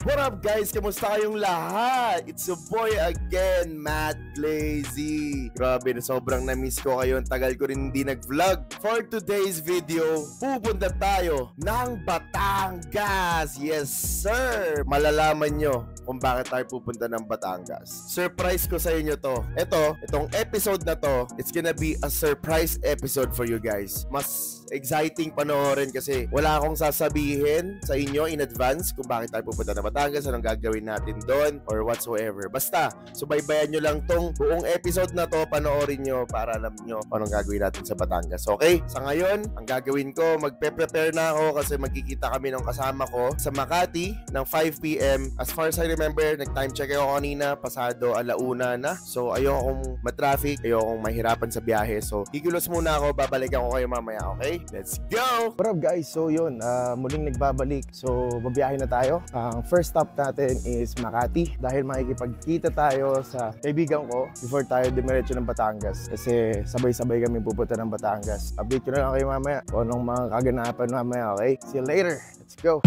What up guys? Kamusta kayong lahat? It's your boy again, Matt Glazy. Grabe, sobrang na-miss ko kayo. Ang tagal ko rin hindi nag-vlog. For today's video, pupunta tayo ng Batangas. Yes sir! Malalaman nyo kung bakit tayo pupunta ng Batangas. Surprise ko sa inyo to. Itong episode na to, it's gonna be a surprise episode for you guys. Mas exciting panoorin kasi wala akong sasabihin sa inyo in advance kung bakit tayo pupunta ng Batangas, anong gagawin natin doon, or whatsoever. Basta, subaybayan nyo lang tong buong episode na to, panoorin nyo para alam nyo anong gagawin natin sa Batangas. Okay? Sa ngayon, ang gagawin ko, magpe-prepare na ako kasi magkikita kami ng kasama ko sa Makati ng 5 PM. As far as I remember, nag-time check ako kanina, pasado 1:00 na. So, ayokong matraffic, ayokong mahirapan sa biyahe. So, kikilos muna ako, babalikan ko kayo mamaya, okay? Let's go! What up guys? So yun, muling nagbabalik. So, babiyahe na tayo. Ang first stop natin is Makati dahil makikipagkita tayo sa kaibigan ko before tayo dumiretso ng Batangas. Kasi sabay-sabay kami pupunta ng Batangas. Update ko na lang kayo mamaya kung anong mga kaganapan mamaya, okay? See you later! Let's go!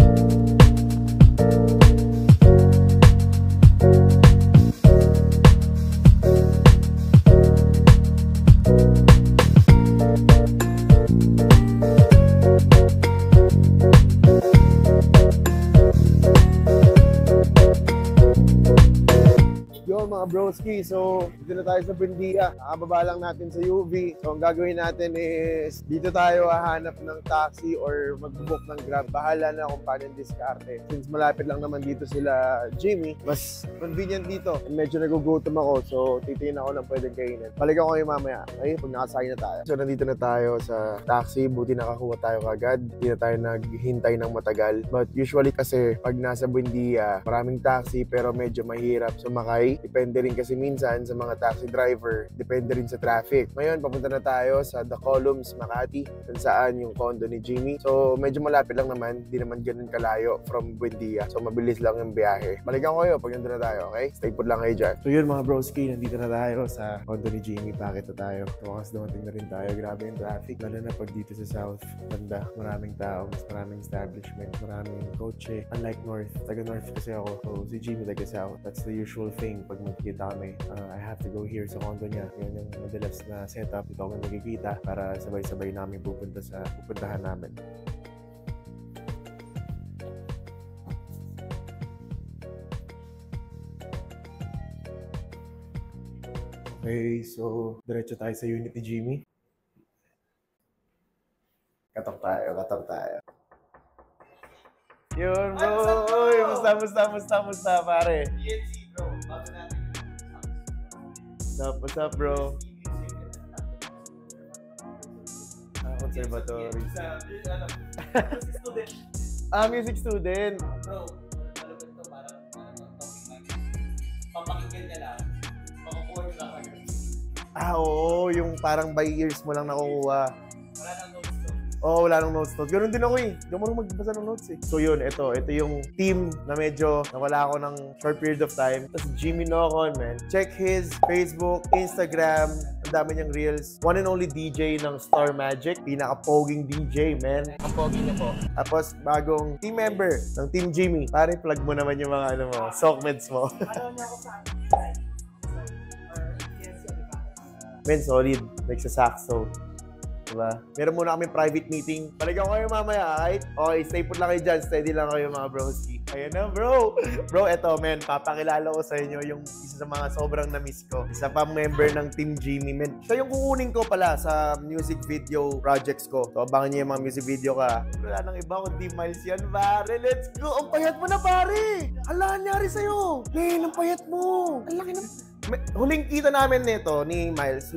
Mga broski, so dito na tayo sa Buendia. Nakababa lang natin sa UV. So ang gagawin natin is dito tayo hahanap ng taxi or mag-book ng Grab. Bahala na kung paano yung diskarte. Since malapit lang naman dito sila Jimmy, mas convenient dito. And medyo nagugutom ako, so titingin ako ng pwedeng kainin. Balikan ko kayo mamaya, okay? Pag nakasakay na tayo. So nandito na tayo sa taxi. Buti nakakuha tayo kagad. Hindi na tayo naghihintay ng matagal. But usually kasi pag nasa Buendia, maraming taxi pero medyo mahirap sumakay. Depende rin kasi minsan sa mga taxi driver, depende rin sa traffic. Ngayon, papunta na tayo sa The Columns, Makati, kung saan yung condo ni Jimmy. So, medyo malapit lang naman, di naman ganun kalayo from Buendia. So, mabilis lang yung biyahe. Balikan ko kayo pag nandun na tayo, okay? Stay put lang kayo dyan. So, yun mga broski, nandito na tayo sa condo ni Jimmy. Bakit na tayo? Tumakas dumating na rin tayo. Grabe yung traffic. Lalo na pag dito sa South, banda, maraming tao, mas maraming establishment, maraming kotse. Unlike North, taga North kasi ako. So, si Jimmy taga South. That's the usual thing pag magkikita kami. I have to go here sa condo niya. Yan yung madalas na setup. Dito kami magkikita para sabay-sabay namin pupunta sa pupuntahan namin. Okay, so diretso tayo sa unit ni Jimmy. Katok tayo. Yun bro! Uy, musta pare? PNC bro, bago natin. What's up bro? Conservatory. Music student. Bro, alam mo ito, parang topic natin. Papakinggan ka lang, makukuha mo lang kayo. Oo, yung parang by ears mo lang nakukuha. Wala nang notes to. Oo, wala nang notes. Ganun din ako eh. Hindi ako marunong magbasa ng notes eh. So yun, ito yung team na medyo nawala ako ng short period of time. Tapos Jimmy Nocon, man. Check his Facebook, Instagram. Ang dami niyang reels. One and only DJ ng Star Magic. Pinaka-poging DJ, man. Ang pogi niyo po. Tapos bagong team member ng Team Jimmy. Pare, plug mo naman yung mga sockmeds mo. Alam niyo ako sa Men, solid. Nagsasaxo. Diba? Meron muna kami private meeting. Balikan ko kayo mamaya, right? Okay, stay put lang kayo dyan. Steady lang kayo mga broski. Ayan na, bro. Bro, eto, men. Papakilala ko sa inyo yung isa sa mga sobrang na-miss ko. Isa pa member ng Team Jimmy, men. Siya yung kukunin ko pala sa music video projects ko. So, abangan niyo yung mga music video ka. Wala nang iba kundi Miles yan, pare. Let's go! Ang payat mo na, pare! Hala, nangyari sa'yo? Men, ang payat mo! Ang laki na... Huling kita namin nito ni Miles.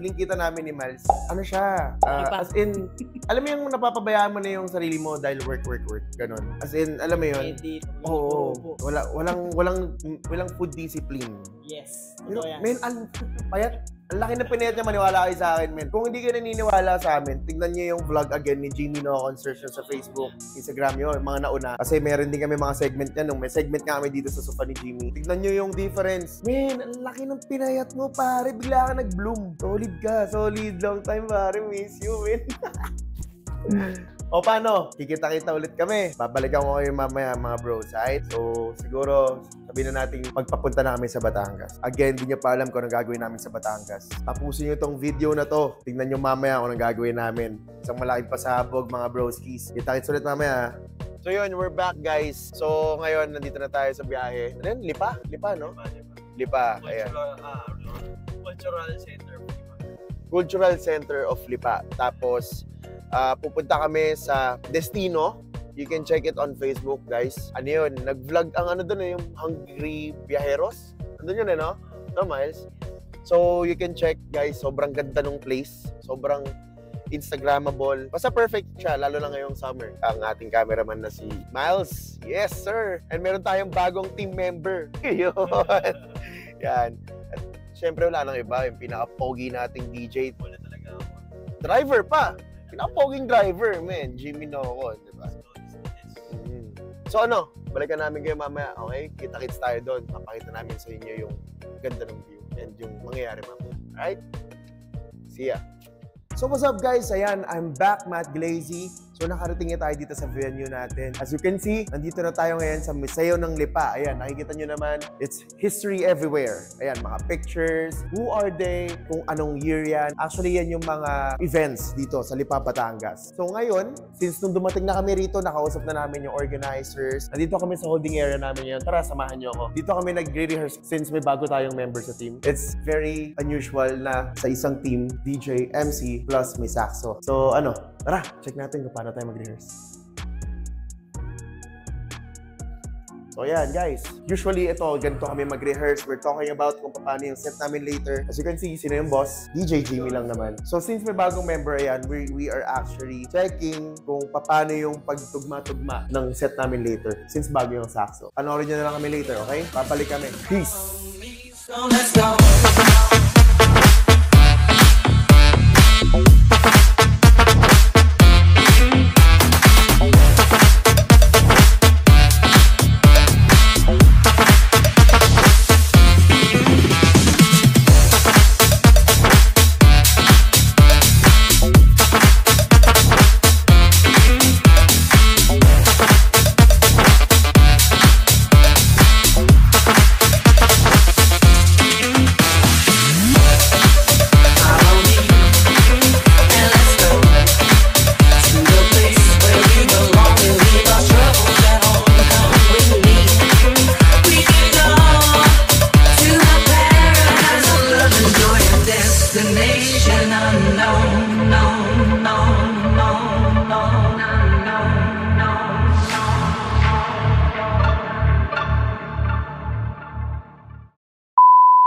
Ano siya? As in, alam mo yung napapabayaan mo na yung sarili mo dahil work. Ganon. As in, alam mo yun? Oo. Walang food discipline. Yes. Pero, men, payat. Ang laki na pinayat niya, maniwala kayo sa akin, men. Kung hindi ka naniniwala sa amin, tignan niyo yung vlog again ni Jimmy Nocon, search sa Facebook, Instagram yun, mga nauna. Kasi meron din kami mga segment yan. May segment nga kami dito sa sofa ni Jimmy. Tignan niyo yung difference. Men, ang laki ng pinayat mo, pare. Bigla ka nag-bloom. Solid ka. Solid. Long time, pare. Miss you, men. O paano? Kikita-kita ulit kami. Babalikan ko kayo mamaya mga bros, right? So, siguro, sabihin na natin pagpapunta na kami sa Batangas. Again, di nyo pa alam kung anong gagawin namin sa Batangas. Tapusin nyo tong video na to. Tingnan nyo mamaya kung anong gagawin namin. Isang malaking pasabog mga broskis. Kita-kits ulit mamaya. So yun, we're back guys. So ngayon, nandito na tayo sa biyahe. Ano yun? Lipa? Lipa, no? Lipa. Ayan. Cultural Center of Lipa. Cultural Center of Lipa. Tapos, pupunta kami sa Destino. You can check it on Facebook, guys. Ano yun? Nag-vlog ang ano doon, yung Hungry Viajeros. Andun yun, no? No, Miles? So, you can check, guys. Sobrang ganda ng place. Sobrang Instagrammable. Basta perfect siya, lalo na ngayong summer. Ang ating cameraman na si Miles. Yes, sir! And meron tayong bagong team member. Yun. Yan. At syempre, wala nang iba. Yung pinaka-pogi nating DJ. Wala talaga ako. Driver pa! Pinaka-poging driver, man. Jimmy Noco, di ba? So ano, balikan namin kayo mamaya, okay? Kita-kits tayo doon. Papakita namin sa inyo yung ganda ng view and yung mangyayari mamaya. Alright? See ya! So what's up guys? Ayan, I'm back, Matt Glazy. So nakarating tayo dito sa venue natin. As you can see, nandito na tayo ngayon sa Museo ng Lipa. Ayan, nakikita nyo naman, it's history everywhere. Ayan, mga pictures, who are they, kung anong year yan. Actually, yan yung mga events dito sa Lipa, Batangas. So ngayon, since nung dumating na kami rito, nakausap na namin yung organizers. Nandito kami sa holding area namin ngayon. Tara, samahan nyo ako. Dito kami nag-rehearse since may bago tayong member sa team. It's very unusual na sa isang team, DJ, MC, plus may saxo. So ano, tara, check natin kung paano tayo mag-rehearse. So yan guys, usually ito, ganito kami mag-rehearse. We're talking about kung paano yung set namin later. As you can see, sino yung boss? DJ Jimmy lang naman. So since may bagong member, ayan, we are actually checking kung paano yung pagtugma-tugma ng set namin later. Since bago yung saxo. Panoorin nyo na lang kami later, okay? Babalik kami. Peace! So let's go.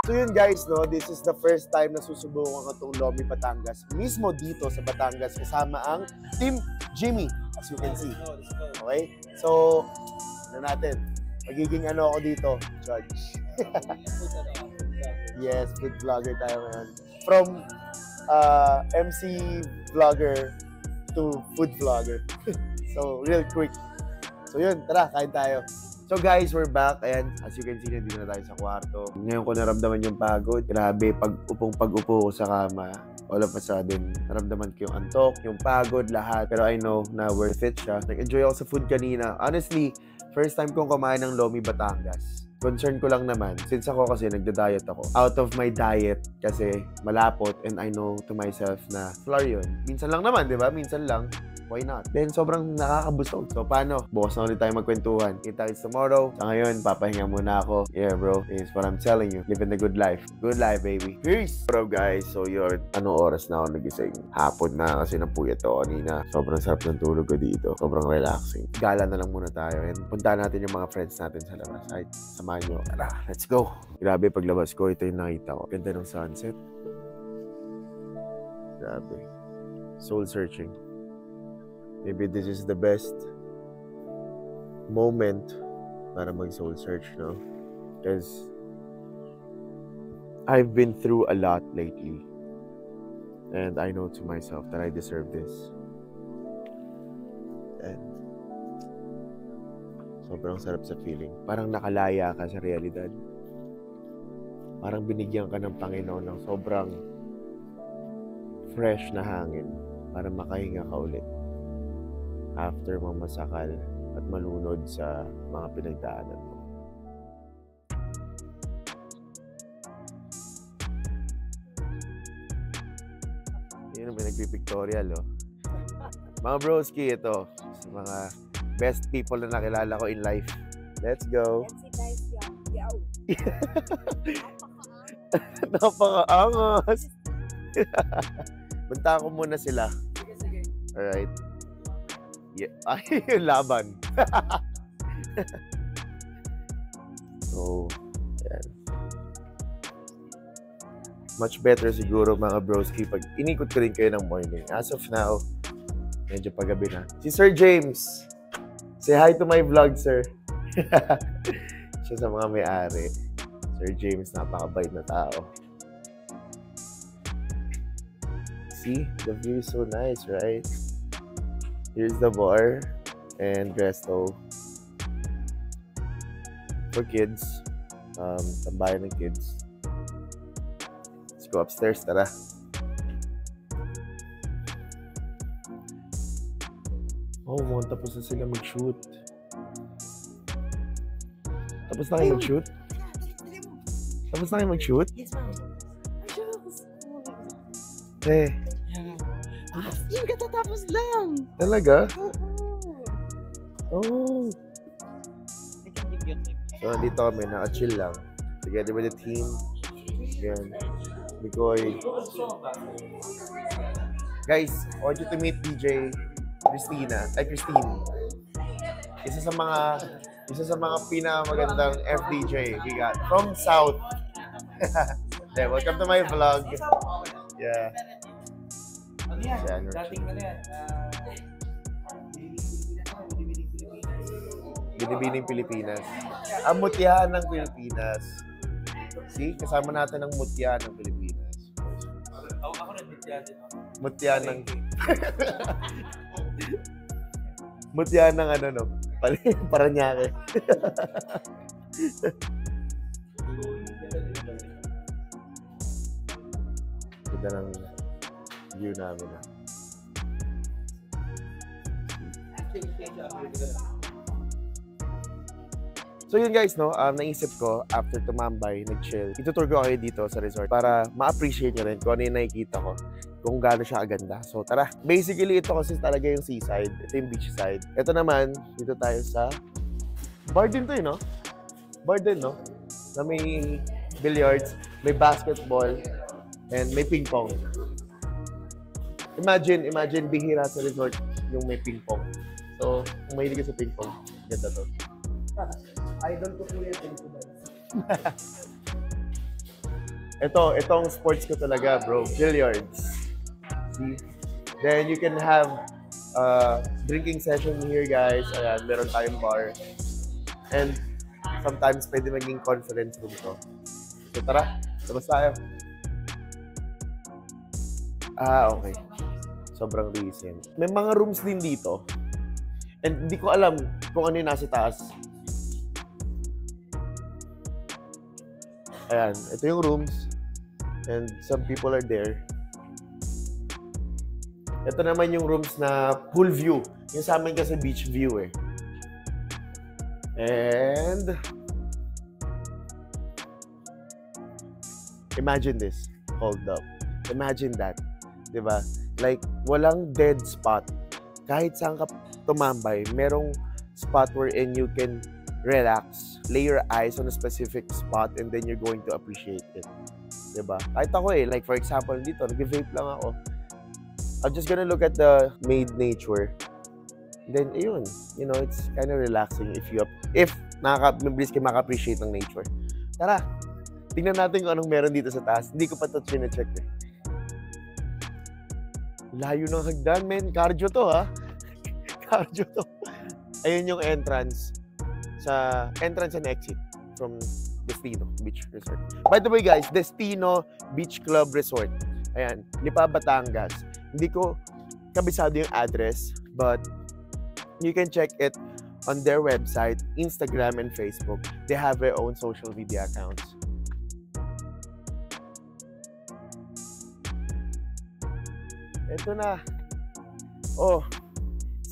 So yun guys, no, this is the first time na susubukan ko itong Lomi Batangas. Mismo dito sa Batangas, kasama ang Team Jimmy, as you can see. Okay? So, ano natin? Magiging ano ako dito? Judge. Yes, food vlogger tayo ngayon. From MC vlogger to food vlogger. So, real quick. So yun, tara, kain tayo. So guys, we're back. Ayan, as you can see, nandito na tayo sa kwarto. Ngayon ko naramdaman yung pagod. Grabe, pag-upo ko sa kama, all of a sudden, naramdaman ko yung antok, yung pagod, lahat. Pero I know na worth it siya. Nag-enjoy ako sa food kanina. Honestly, first time kong kumain ng Lomi Batangas. Concern ko lang naman, since ako kasi nagda-diet ako. Out of my diet, kasi malapot, and I know to myself na flour yun. Minsan lang naman, di ba? Minsan lang. Why not? Then, sobrang nakakabusog. So, paano? Bukas na ulit tayo magkwentuhan. Kita-kits tomorrow. Sa ngayon, papahinga muna ako. Yeah, bro. This is what I'm telling you. Living the good life. Good life, baby. Peace! Bro, guys. So, yun. Anong oras na ako nagising? Hapon na kasi napuyat ako kanina. Sobrang sarap ng tulog ko dito. Sobrang relaxing. Gala na lang muna tayo. And puntahan natin yung mga friends natin sa labas. Ay, samahan nyo. Tara, let's go. Grabe, paglabas ko, ito yung nakita ko. Ganda ng sunset. Grabe. Soul searching. Maybe this is the best moment para mag-soul search, no? Because I've been through a lot lately. And I know to myself that I deserve this. And sobrang sarap sa feeling. Parang nakalaya ka sa realidad. Parang binigyan ka ng Panginoon ng sobrang fresh na hangin para makahinga ka ulit. after mong masakal at malunod sa mga pinagdaanan mo. Yun may nagpipictorial, oh. Mga broski, ito. Sa mga best people na nakilala ko in life. Let's go. Napaka-angas. Punta ko muna sila. Alright. Yeah. Ay, yung laban. So, yan. Much better siguro mga broski pag inikot ko rin kayo ng morning. As of now, medyo paggabi na. Si Sir James. Say hi to my vlog, sir. Siya sa mga may-ari. Sir James, napakabait na tao. See? The view is so nice, right? Here's the bar and resto for kids. Tambayan ng kids. Let's go upstairs, tara. Oh, tapos na sila mag-shoot. Tapos na kayo mag-shoot? Tapos na kayo mag-shoot? Yes, ma'am. Eh, Yung katatapos lang. talaga? Oo. Oh. So, nandito kami, naka-chill lang. Together with the team. Yan. Bikoy. Guys, I want you to meet DJ Christine. Isa sa mga pinakamagandang FDJ we got from South. Yeah, welcome to my vlog. Yeah. Ano yan? Yan, Dating ano yan? Binibining Pilipinas. Ang mutya ng Pilipinas. See, kasama natin ang mutya ng Pilipinas. Ako nag-mutya din. Mutya ng... mutya ng ano, no? Paranaque. Ganda ng view namin, ha? So yun guys, no, naisip ko after tumambay, nag-chill, itutur ko kayo dito sa resort para ma-appreciate nyo rin kung ano yung nakikita ko, kung gaano siya aganda. So tara, basically ito kasi talaga yung seaside, ito yung beach side. Ito naman, dito tayo sa bar din to, no? Bar din, no? Na may billiards, may basketball, and may ping pong. Imagine bihira sa resort yung may ping pong. So, kung mahilig ka sa ping pong, ganda to. Idol ko po yan. Itong sports ko talaga, bro. Billiards. See? Then you can have drinking session here, guys. Ayan, meron tayong bar. And sometimes pwede maging conference room to. So tara, labas tayo. Okay. Sobrang recent. May mga rooms din dito. And hindi ko alam kung ano yung nasa taas. Ayan, ito yung rooms. And some people are there. Ito naman yung rooms na pool view. Yung sa amin kasi beach view eh. And imagine this. Hold up. Imagine that. Diba? Like, walang dead spot. Kahit saan ka tumambay, merong spot wherein you can relax, lay your eyes on a specific spot, and then you're going to appreciate it. Diba? Kahit ako like for example, dito, nag-vape lang ako. I'm just gonna look at the made nature. Then, ayun, you know, it's kind of relaxing if mabilis kayo maka-appreciate ng nature. Tara, tingnan natin kung anong meron dito sa taas. Hindi ko pa ito check eh. Layo ng hagdan, men. Cardio to, ha? Cardio to. Ayun yung entrance and exit from Destino Beach Resort. By the way, guys, Destino Beach Club Resort. Ayan, Lipa, Batangas. Hindi ko kabisado yung address, but you can check it on their website, Instagram, and Facebook. They have their own social media accounts. Ito na. Oh,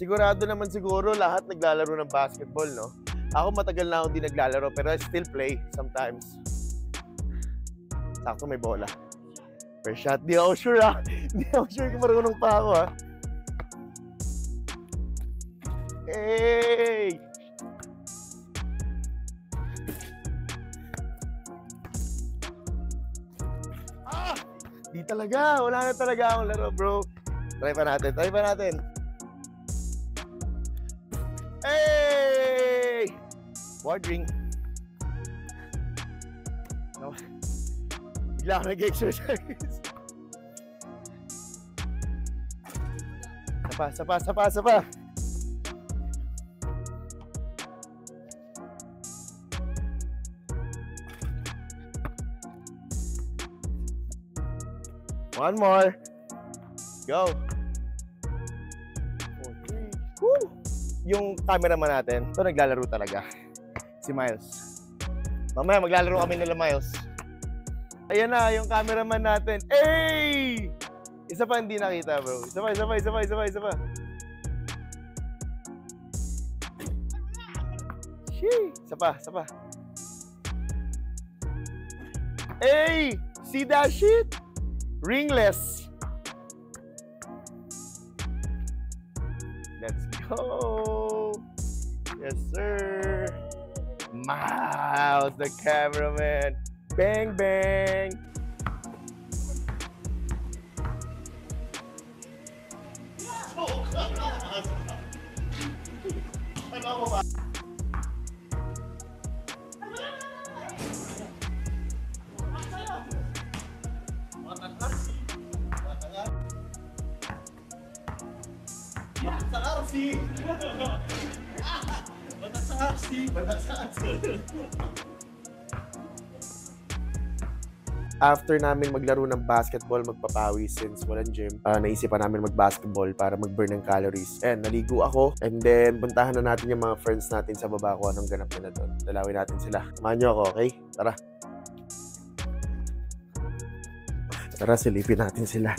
sigurado naman siguro lahat naglalaro ng basketball, no? Ako matagal na akong di naglalaro, pero I still play sometimes. Sakto may bola. First shot, di ako sure ha. Di ako sure kung marunong pa ako ha. Hey! Ah! Di talaga, wala na talaga akong laro bro. Try pa natin. Hey! Warding. No. Bigla ako nag-exercise. Sapa. One more. Go. 4, 3. Woo! Yung cameraman natin, ito naglalaro talaga. Si Miles. Mamaya maglalaro kami nila Miles. Ayan na, yung cameraman natin. Hey! Isa pa hindi nakita, bro. Isa pa. Shee! Isa pa. Hey! See that shit? Ringless. Let's go. Yes, sir. Miles, the cameraman. Bang, bang. After namin maglaro ng basketball, magpapawis since walang gym, naisipan namin mag-basketball para mag-burn ng calories. And naligo ako, and then puntahan na natin yung mga friends natin sa baba kung anong ganap nila doon. Dalawin natin sila. Samahan nyo ako, okay? Tara, silipin natin sila.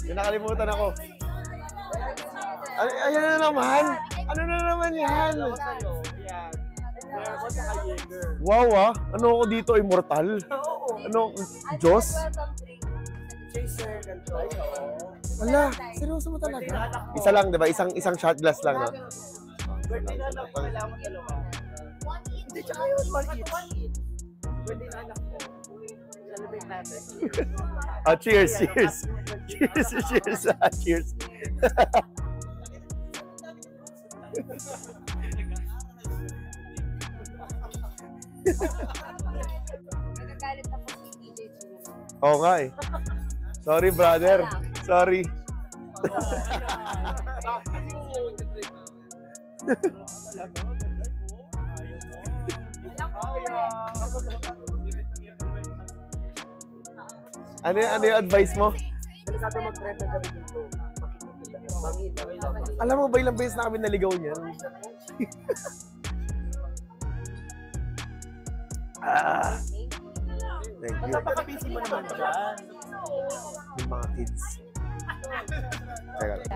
Yung nakalimutan ako. Ayan na naman! Ano na naman yan? Wow ah! Ano ako dito? Immortal? Ano? Diyos? Wala! Seryoso mo talaga? Isa lang, diba? Isang shot glass lang, no? Hindi, tsaka yun, maliit. Pwede na anak ko. Celebrate natin. Cheers! Cheers! Nagagalit na po si DJ Chino. Oo nga eh. Sorry brother. Sorry. Ano yung advice mo? Delikado mag-trend ng gabi dito. Alam mo ba ilang beses na kami naligaw niyan? Thank you. Napaka-busy mo naman dyan. Yung mga kids. Teka lang.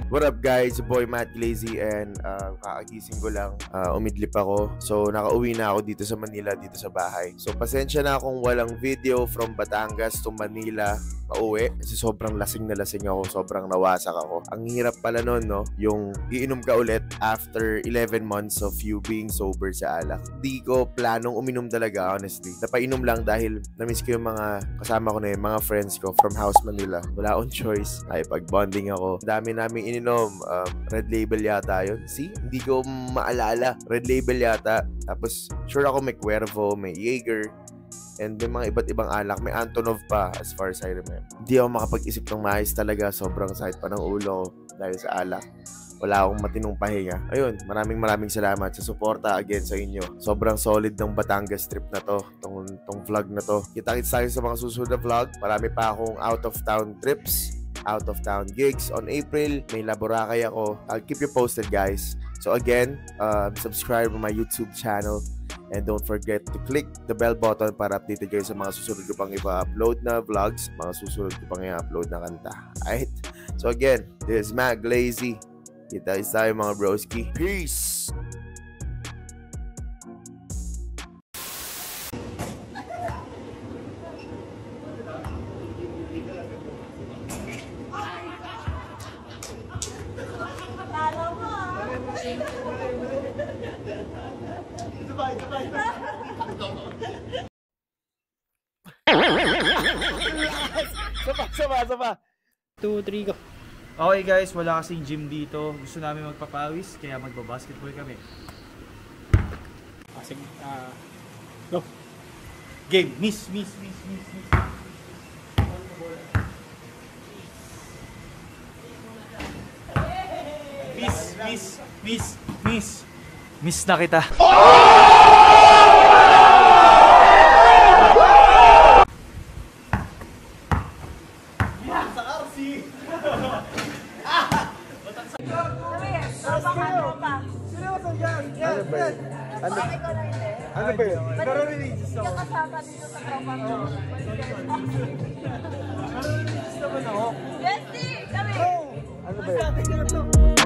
What up guys, your boy Matt Glazy and kakagising ko lang, umidlip ako. So nakauwi na ako dito sa Manila, dito sa bahay. So pasensya na kung walang video from Batangas to Manila pauwi kasi sobrang lasing na lasing ako, sobrang nawasak ako. Ang hirap pala nun, no? Yung iinom ka ulit after 11 months of you being sober sa alak. Di ko planong uminom talaga, honestly. Napainom lang dahil namiss ko yung mga kasama ko na yung mga friends ko from House Manila. Wala akong choice. Ay, pag-bonding ako. Dami naming ininom. Red Label yata yun. See? Hindi ko maalala. Red Label yata. Tapos, sure ako may Cuervo, may Jaeger. And may mga iba't ibang alak. May Antonov pa as far as I remember. Hindi ako makapag-isip ng maayos talaga. Sobrang sakit pa ng ulo ko dahil sa alak. wala akong matinong pahinga. Ayun, maraming salamat sa suporta again sa inyo. Sobrang solid ng Batangas trip na to, tong vlog na to. Kita-kits tayo sa mga susunod na vlog. Marami pa akong out of town trips, out of town gigs on April. May Boracay ako. I'll keep you posted, guys. So again, subscribe to my YouTube channel and don't forget to click the bell button para updated kayo sa mga susunod ko pang ipa-upload na vlogs, mga susunod ko pang i-upload na kanta. Alright? So again, this is Matt Glazy. Kita tayo mga broski. Peace! Saba. 2, 3, go. Okay guys, wala kasing gym dito. Gusto namin magpapawis, kaya magbabasketball kami. Sige, go. Game, miss. Miss na kita. Ano ba yun? Yung kasama dito sa tropa ko. Naman ako. Yes, kami! Ano ba yun?